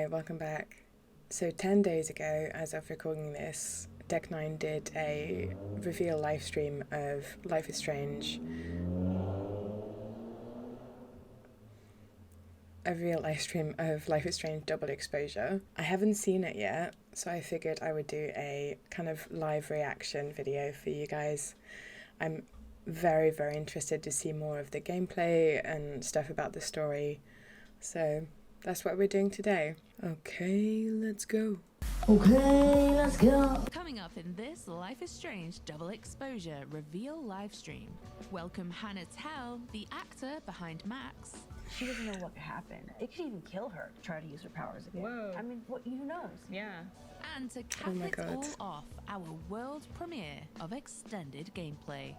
Hi, welcome back. So 10 days ago, as of recording this, Deck9 did a reveal live stream of Life is Strange. A real live stream of Life is Strange Double Exposure. I haven't seen it yet, so I figured I would do a kind of live reaction video for you guys. I'm very, very interested to see more of the gameplay and stuff about the story. So that's what we're doing today. Okay, let's go. Coming up in this Life is Strange Double Exposure reveal live stream. Welcome Hannah Tell, the actor behind Max. She doesn't know what could happen. It could even kill her to try to use her powers again. Whoa. I mean, who knows? Yeah. And to cap Oh my it God. all off, our world premiere of extended gameplay.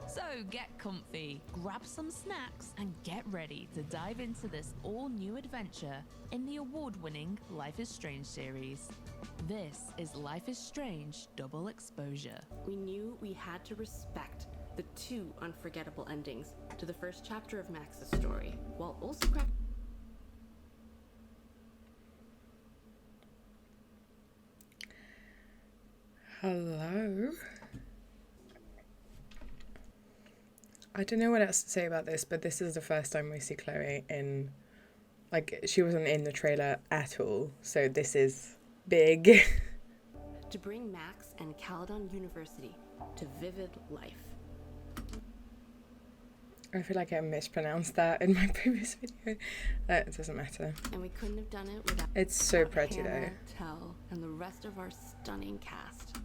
So get comfy, grab some snacks, and get ready to dive into this all-new adventure in the award-winning Life is Strange series. This is Life is Strange Double Exposure. We knew we had to respect the two unforgettable endings to the first chapter of Max's story, while also Hello. I don't know what else to say about this, but this is the first time we see Chloe in, like, she wasn't in the trailer at all, so this is big. to bring Max and Caledon University to vivid life. I feel like I mispronounced that in my previous video. It doesn't matter. And we couldn't have done it without It's so pretty Hannah, though. Tell, and the rest of our stunning cast.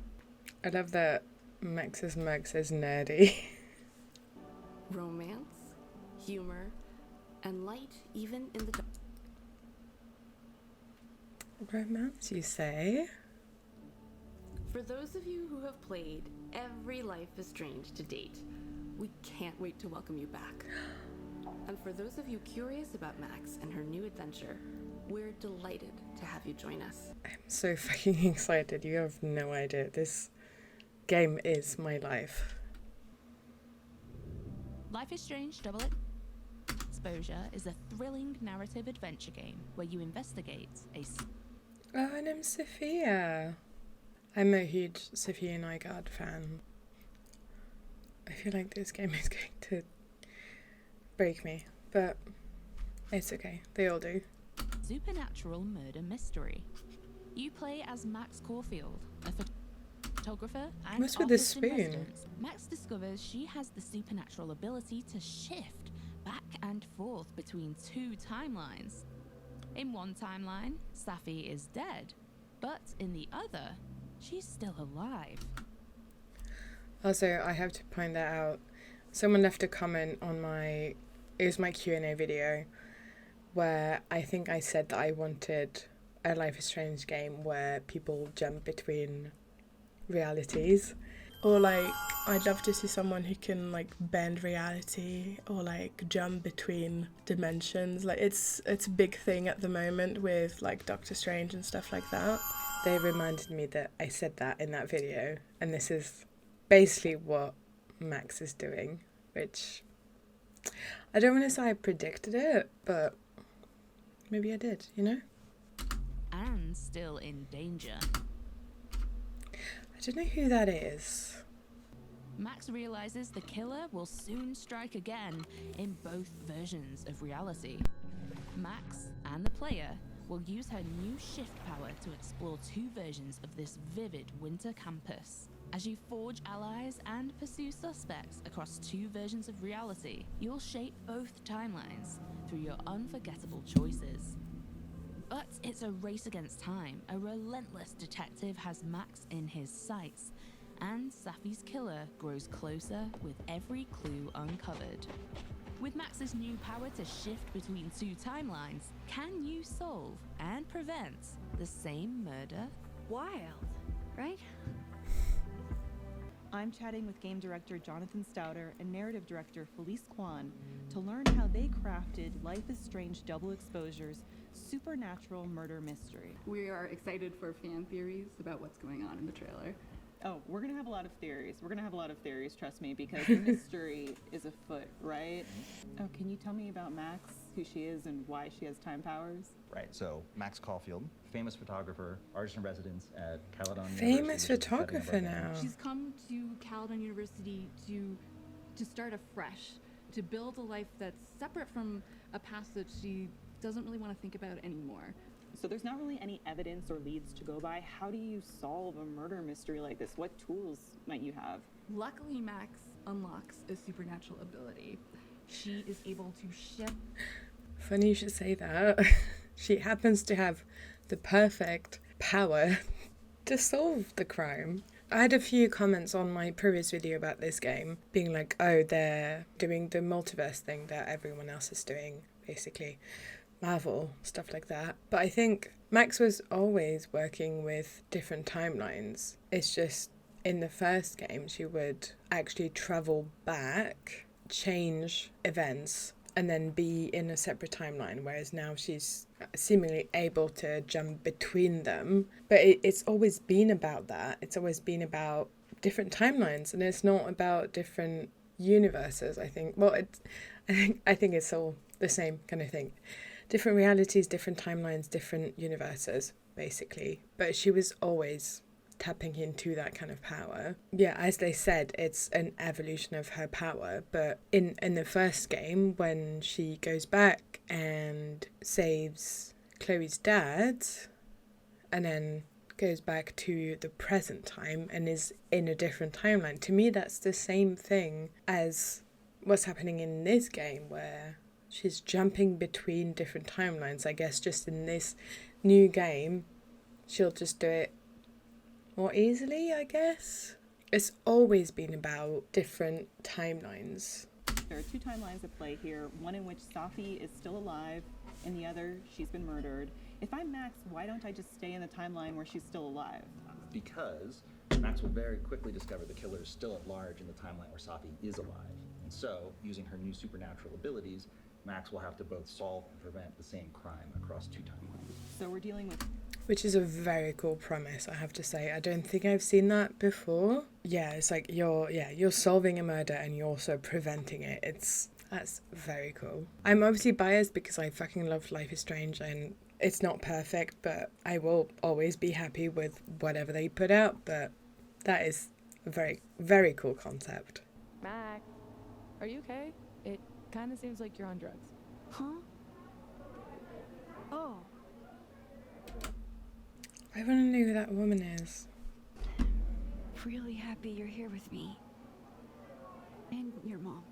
I love that Max's mug says nerdy. Romance, humor, and light even in the dark. Romance, you say? For those of you who have played every Life is Strange to date, we can't wait to welcome you back. And for those of you curious about Max and her new adventure, we're delighted to have you join us. I'm so fucking excited. You have no idea. This game is my life. Life is Strange Double Exposure is a thrilling narrative adventure game where you investigate a Oh, and I'm Sophia. I'm a huge Sophia Nygaard fan. I feel like this game is going to break me, but it's okay. They all do. supernatural murder mystery. You play as Max Caulfield, a photographer and What's with this artist in spoon? residence. Max discovers she has the supernatural ability to shift back and forth between two timelines. In one timeline, Safi is dead, but in the other, she's still alive. Also, I have to point that out. Someone left a comment on my Q&A video where I think I said that I wanted a Life is Strange game where people jump between realities. Or like, I'd love to see someone who can like bend reality or like jump between dimensions. Like it's a big thing at the moment with like Doctor Strange and stuff like that. They reminded me that I said that in that video, and this is basically what Max is doing, which I don't want to say I predicted it, but maybe I did, you know? And still in danger. I don't know who that is. Max realizes the killer will soon strike again in both versions of reality. Max and the player will use her new shift power to explore two versions of this vivid winter campus. As you forge allies and pursue suspects across two versions of reality, you'll shape both timelines through your unforgettable choices. But it's a race against time. A relentless detective has Max in his sights, and Safi's killer grows closer with every clue uncovered. With Max's new power to shift between two timelines, can you solve and prevent the same murder? Wild, right? I'm chatting with game director Jonathan Stouter and narrative director Felice Kwan to learn how they crafted Life is Strange Double Exposure's supernatural murder mystery. We are excited for fan theories about what's going on in the trailer. Oh, we're gonna have a lot of theories, trust me, because the mystery is afoot, right? Oh, can you tell me about Max? who she is and why she has time powers? Right, so Max Caulfield, famous photographer, artist in residence at Caledon Famous University, which is the setting of our photographer game. now. She's come to Caledon University to start afresh, to build a life that's separate from a past that she doesn't really want to think about anymore. So there's not really any evidence or leads to go by. How do you solve a murder mystery like this? What tools might you have? Luckily, Max unlocks a supernatural ability. She is able to shift. Funny you should say that. She happens to have the perfect power to solve the crime. I had a few comments on my previous video about this game being like, oh, they're doing the multiverse thing that everyone else is doing, basically. Marvel, stuff like that. But I think Max was always working with different timelines. It's just in the first game she would actually travel back, change events, and then be in a separate timeline, whereas now she's seemingly able to jump between them. But it's always been about that. It's always been about different timelines, and it's not about different universes, I think. Well, I think it's all the same kind of thing. Different realities, different timelines, different universes, basically. But she was always tapping into that kind of power. Yeah, as they said, it's an evolution of her power. But in the first game, when she goes back and saves Chloe's dad, and then goes back to the present time and is in a different timeline, to me that's the same thing as what's happening in this game, where she's jumping between different timelines. I guess just in this new game, she'll just do it more easily, I guess. It's always been about different timelines. There are two timelines at play here, one in which Safi is still alive, and the other, she's been murdered. If I'm Max, why don't I just stay in the timeline where she's still alive? Because Max will very quickly discover the killer is still at large in the timeline where Safi is alive. And so, using her new supernatural abilities, Max will have to both solve and prevent the same crime across two timelines. So we're dealing with... Which is a very cool premise, I have to say. I don't think I've seen that before. Yeah, it's like you're solving a murder and you're also preventing it. That's very cool. I'm obviously biased because I fucking love Life is Strange, and it's not perfect, but I will always be happy with whatever they put out. But that is a very, very cool concept. Mac, are you okay? It kind of seems like you're on drugs. Huh? Oh. I want to know who that woman is. Really happy you're here with me. And your mom.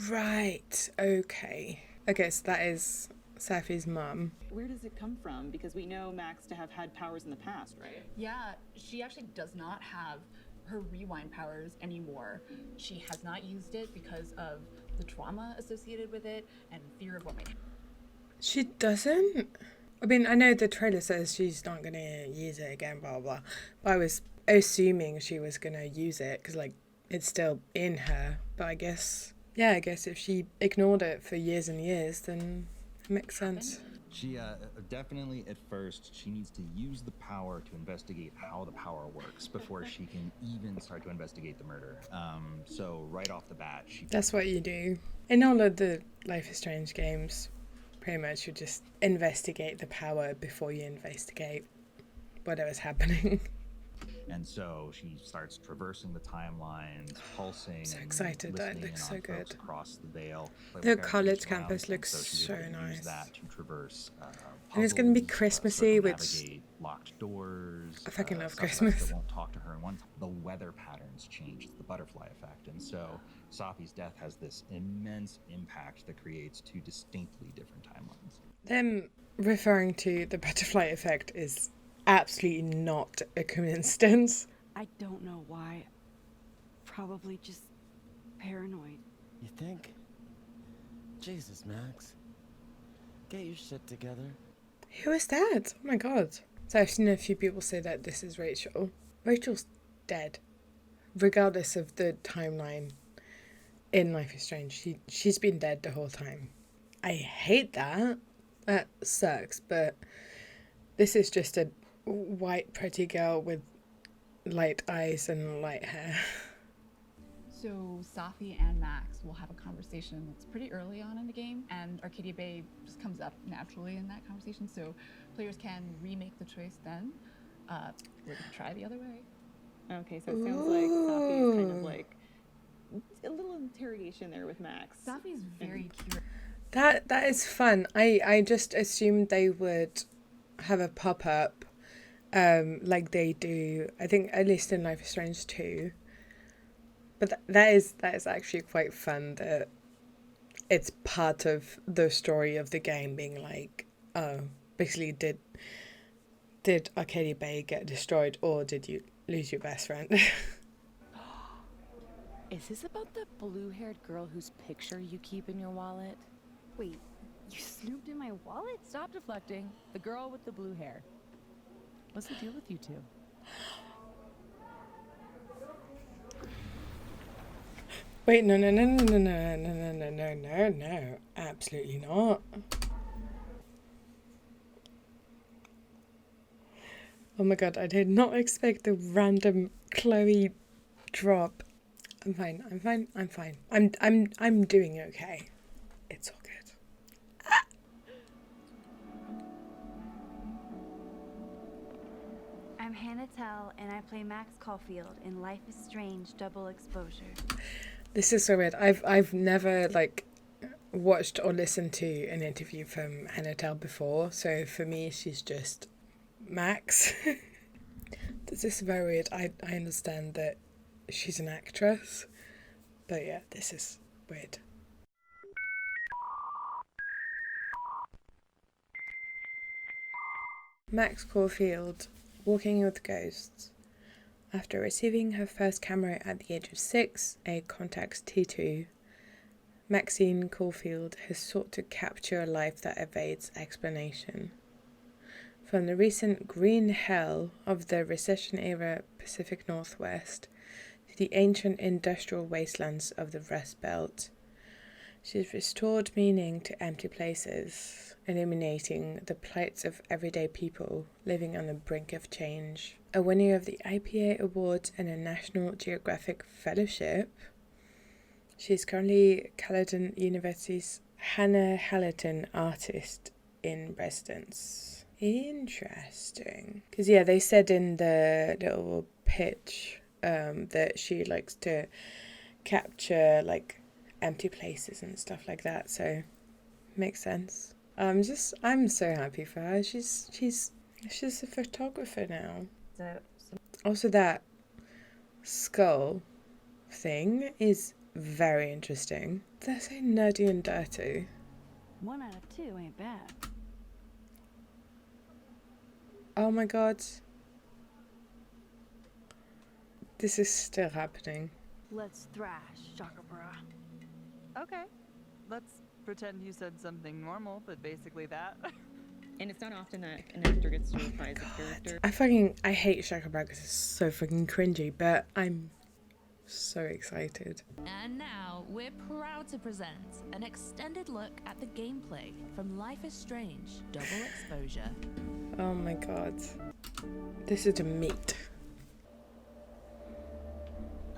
Right, okay. Okay, so that is Safi's mum. Where does it come from? Because we know Max to have had powers in the past, right? Yeah, she actually does not have her rewind powers anymore. She has not used it because of the trauma associated with it and fear of what might happen. She doesn't? I mean, I know the trailer says she's not going to use it again, blah, blah. But I was assuming she was going to use it because, like, it's still in her. But I guess if she ignored it for years and years, then it makes sense. She definitely at first she needs to use the power to investigate how the power works before she can even start to investigate the murder. So right off the bat, That's what you do in all of the Life is Strange games. Pretty much you just investigate the power before you investigate whatever's happening. And so she starts traversing the timelines, pulsing. So excited, that looks so good. Across the veil. The college campus looks so nice. Use that to traverse, and it's going to be puzzles, Christmassy, which navigate locked doors. I fucking love suspects Christmas. That won't talk to her, and once the weather patterns change, it's the butterfly effect, and so Safi's death has this immense impact that creates two distinctly different timelines. Them referring to the butterfly effect is absolutely not a coincidence. I don't know why. Probably just paranoid. You think? Jesus, Max. Get your shit together. Who is that? Oh my god. So I've seen a few people say that this is Rachel. Rachel's dead. Regardless of the timeline in Life is Strange. She's been dead the whole time. I hate that. That sucks, but this is just a white pretty girl with light eyes and light hair. So Safi and Max will have a conversation that's pretty early on in the game, and Arcadia Bay just comes up naturally in that conversation, so players can remake the choice then. We're gonna try the other way. Okay, so it sounds like Safi is kind of like a little interrogation there with Max. Safi's very curious. That is fun. I just assumed they would have a pop-up like they do, I think, at least in Life is Strange 2. But that is actually quite fun that it's part of the story of the game, being like, oh, basically did Arcadia Bay get destroyed, or did you lose your best friend? Is this about the blue-haired girl whose picture you keep in your wallet? Wait, you snooped in my wallet? Stop deflecting. The girl with the blue hair. What's the deal with you two? Wait, no, absolutely not. Oh my god, I did not expect the random Chloe drop. I'm fine. I'm doing okay. It's all good. I'm Hannah Tell, and I play Max Caulfield in Life is Strange Double Exposure. This is so weird. I've never like watched or listened to an interview from Hannah Tell before, so for me she's just Max. This is very weird. I understand that she's an actress, but yeah, this is weird. Max Caulfield, walking with ghosts. After receiving her first camera at the age of 6, a Contax T2, Maxine Caulfield has sought to capture a life that evades explanation. From the recent green hell of the recession-era Pacific Northwest to the ancient industrial wastelands of the Rust Belt, she's restored meaning to empty places, illuminating the plights of everyday people living on the brink of change. A winner of the IPA Award and a National Geographic Fellowship, she is currently Caledon University's Hannah Halliton Artist in Residence. Interesting. Because, yeah, they said in the little pitch that she likes to capture, like, empty places and stuff like that, so makes sense. I'm so happy for her. She's a photographer now. Also, that skull thing is very interesting. They're so nerdy and dirty. 1 out of 2 ain't bad. Oh my god. This is still happening. Let's thrash, Shakabra. Okay, let's pretend you said something normal, but basically that. And it's not often that an actor gets to reprise a character. I hate Shaka because it's so fucking cringy, but I'm so excited. And now we're proud to present an extended look at the gameplay from Life is Strange Double Exposure. Oh my god. This is the meat.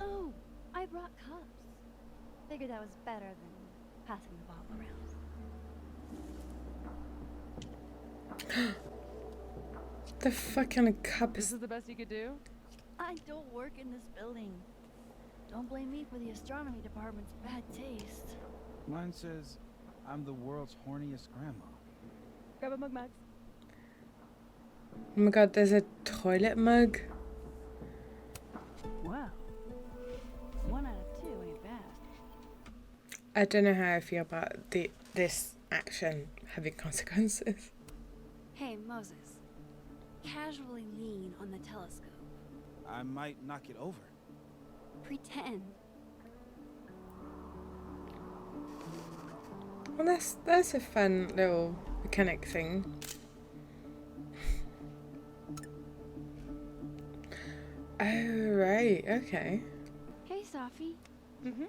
Oh, I brought cups. Figured that was better than passing the bottle around. The fuck kind of cup This is... is the best you could do? I don't work in this building. Don't blame me for the astronomy department's bad taste. Mine says I'm the world's horniest grandma. Grab a mug, Max. Oh my god, there's a toilet mug. Wow. 1 out of 2 ain't bad. I don't know how I feel about this action having consequences. Hey, Moses. Casually lean on the telescope. I might knock it over. Pretend. Well, that's a fun little mechanic thing. Oh, right, okay. Hey, Safi. Mm-hmm.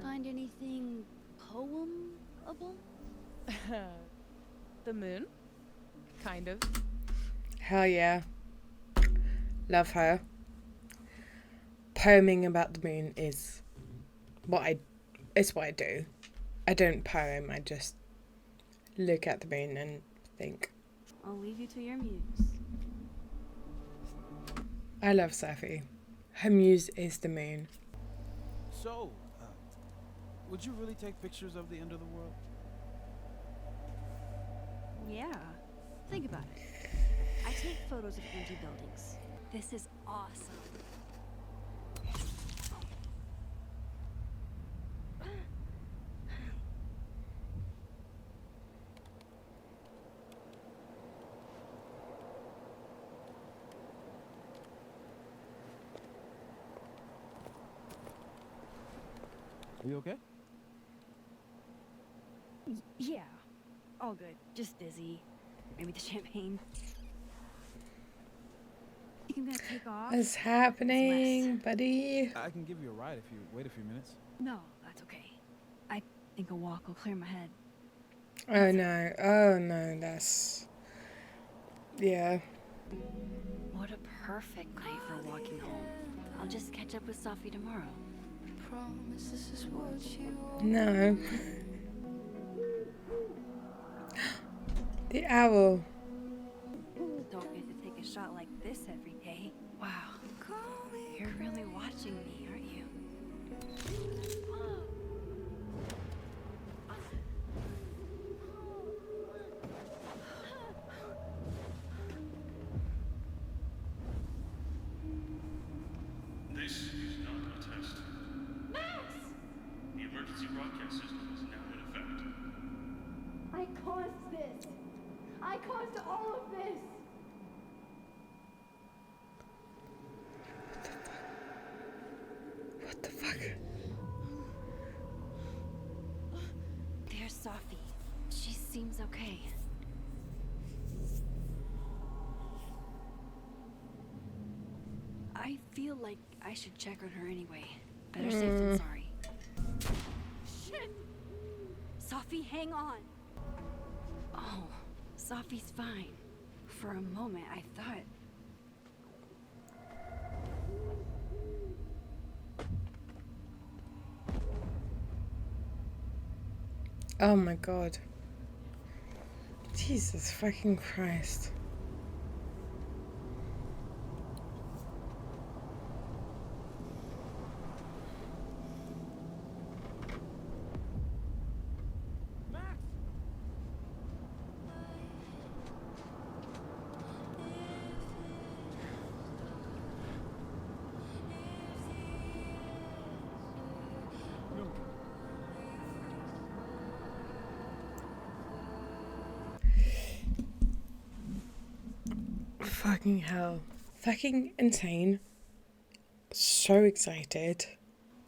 Find anything poemable? The moon? Kind of. Hell yeah. Love her. Poeming about the moon is what I do. I don't poem, I just look at the moon and think. I'll leave you to your muse. I love Safi. Her muse is the moon. So, would you really take pictures of the end of the world? Yeah. Think about it. I take photos of empty buildings. This is awesome. Are you okay? Yeah. All good. Just dizzy. Maybe the champagne. You can take off. What's happening, buddy? I can give you a ride if you wait a few minutes. No, that's okay. I think a walk will clear my head. Oh no, that's... Yeah. What a perfect night for walking home. I'll just catch up with Safi tomorrow. No. The owl. Don't get to take a shot like this every day. Wow. You're really watching me, aren't you? This is not a test. Max! The emergency broadcast system is now in effect. I caused this. I caused all of this. What the fuck? There's Safi. She seems okay. I feel like I should check on her anyway. Better safe than sorry. Shit! Safi, hang on! Oh, Safi's fine. For a moment, I thought... Oh my god. Jesus fucking Christ. Fucking hell. Fucking insane. So excited.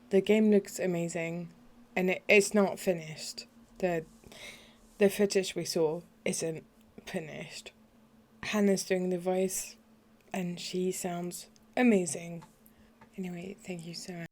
The game looks amazing. And it's not finished. The footage we saw isn't finished. Hannah's doing the voice. And she sounds amazing. Anyway, thank you so much.